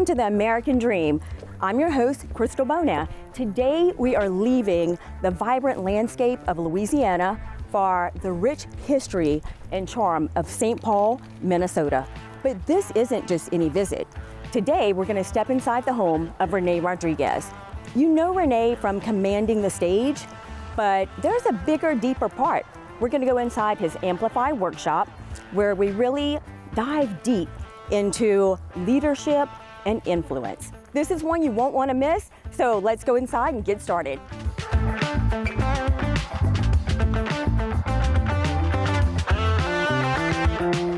to the American Dream. I'm your host, Crystal Bonin. Today we are leaving the vibrant landscape of Louisiana for the rich history and charm of St. Paul, Minnesota. But this isn't just any visit. Today we're going to step inside the home of Rene Rodriguez. You know Rene from commanding the stage, but there's a bigger, deeper part. We're going to go inside his Amplifii workshop where we really dive deep into leadership and influence. This is one you won't want to miss, so let's go inside and get started.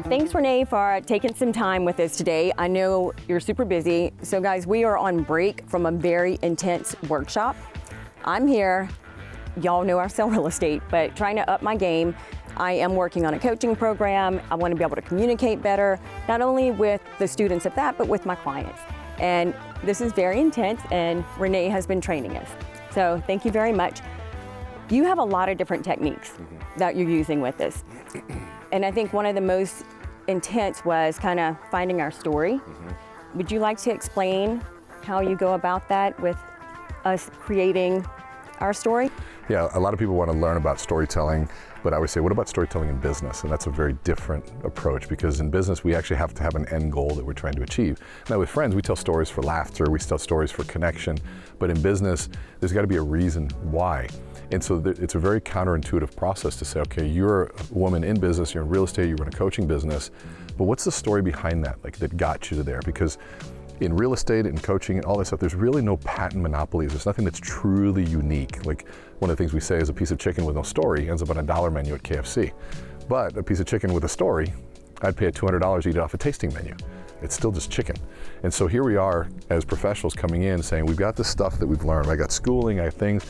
Thanks, Rene, for taking some time with us today. I know you're super busy. So guys, we are on break from a very intense workshop. I'm here, y'all know I sell real estate, but trying to up my game. I am working on a coaching program. I want to be able to communicate better, not only with the students of that, but with my clients. And this is very intense, and Rene has been training us. So thank you very much. You have a lot of different techniques that you're using with this. And I think one of the most intense was kind of finding our story. Would you like to explain how you go about that with us creating our story? Yeah, a lot of people want to learn about storytelling, but I would say, what about storytelling in business? And that's a very different approach, because in business, we actually have to have an end goal that we're trying to achieve. Now with friends, we tell stories for laughter, we tell stories for connection, but in business, there's got to be a reason why. And so it's a very counterintuitive process to say, okay, you're a woman in business, you're in real estate, you run a coaching business, but what's the story behind that, like that got you to there? Because in real estate and coaching and all that stuff, there's really no patent monopolies. There's nothing that's truly unique. Like one of the things we say is a piece of chicken with no story ends up on a $1 menu at KFC. But a piece of chicken with a story, I'd pay $200 to eat it off a tasting menu. It's still just chicken. And so here we are as professionals coming in saying, we've got this stuff that we've learned. I got schooling, I have things,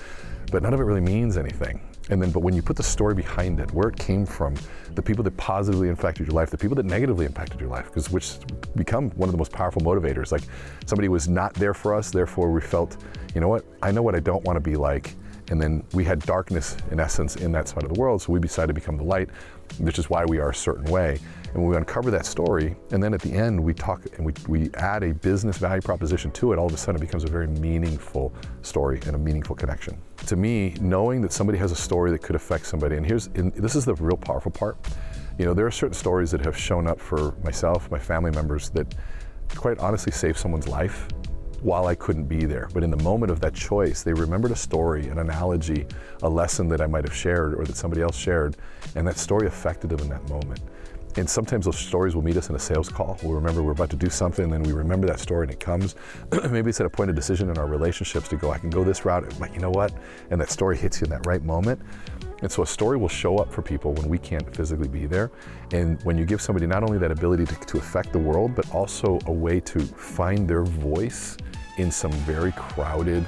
but none of it really means anything. But when you put the story behind it, where it came from, the people that positively impacted your life, the people that negatively impacted your life, which become one of the most powerful motivators. Like somebody was not there for us, therefore we felt, you know what, I know what I don't want to be like. And then we had darkness, in essence, in that side of the world, so we decided to become the light, which is why we are a certain way. And we uncover that story, and then at the end, we talk and we add a business value proposition to it. All of a sudden, it becomes a very meaningful story and a meaningful connection. To me, knowing that somebody has a story that could affect somebody, and this is the real powerful part. You know, there are certain stories that have shown up for myself, my family members, that quite honestly saved someone's life while I couldn't be there. But in the moment of that choice, they remembered a story, an analogy, a lesson that I might have shared or that somebody else shared, and that story affected them in that moment. And sometimes those stories will meet us in a sales call. We'll remember we're about to do something, and then we remember that story and it comes. Maybe it's at a point of decision in our relationships to go, I can go this route, but you know what? And that story hits you in that right moment. And so a story will show up for people when we can't physically be there. And when you give somebody not only that ability to affect the world, but also a way to find their voice in some very crowded,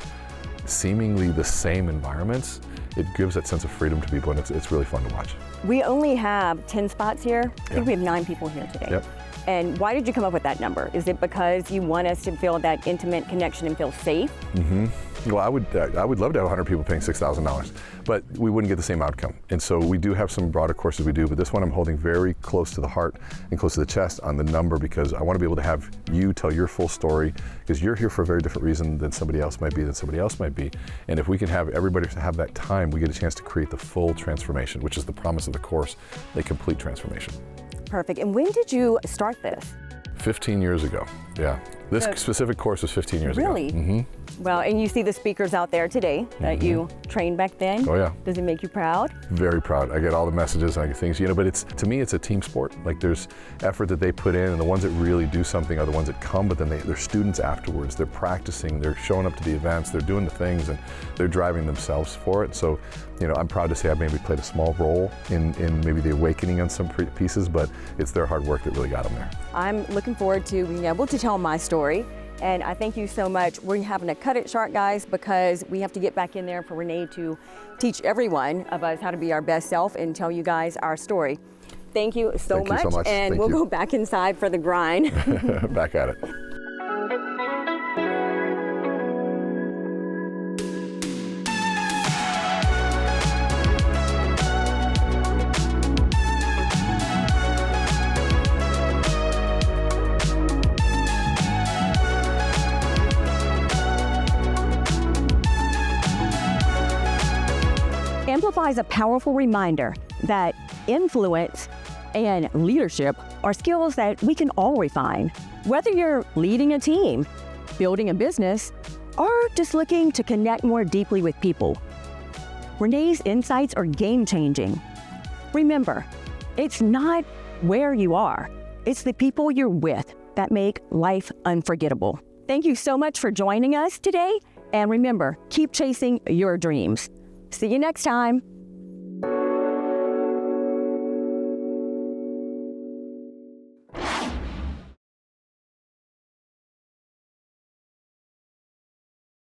seemingly the same environments, it gives that sense of freedom to people, and it's really fun to watch. We only have 10 spots here. I think we have 9 people here today. Yep. And why did you come up with that number? Is it because you want us to feel that intimate connection and feel safe? Well, I would love to have 100 people paying $6,000, but we wouldn't get the same outcome. And so we do have some broader courses we do, but this one I'm holding very close to the heart and close to the chest on the number, because I want to be able to have you tell your full story, because you're here for a very different reason than somebody else might be. And if we can have everybody have that time, we get a chance to create the full transformation, which is the promise of the course, a complete transformation. Perfect. And when did you start this? 15 years ago, yeah. This specific course was 15 years ago. Really? Well, and you see the speakers out there today that you trained back then. Oh yeah. Does it make you proud? Very proud. I get all the messages and I get things, but to me, it's a team sport. Like there's effort that they put in, and the ones that really do something are the ones that come, but then they're students afterwards. They're practicing, they're showing up to the events, they're doing the things, and they're driving themselves for it. So, I'm proud to say I've maybe played a small role in maybe the awakening on some pieces, but it's their hard work that really got them there. I'm looking forward to being able to tell my story. And I thank you so much. We're having to cut it short, guys, because we have to get back in there for Rene to teach every one of us how to be our best self and tell you guys our story. Thank you so much. And we'll go back inside for the grind. Back at it. Amplifii is a powerful reminder that influence and leadership are skills that we can all refine. Whether you're leading a team, building a business, or just looking to connect more deeply with people, Rene's insights are game-changing. Remember, it's not where you are, it's the people you're with that make life unforgettable. Thank you so much for joining us today, and remember, keep chasing your dreams. See you next time.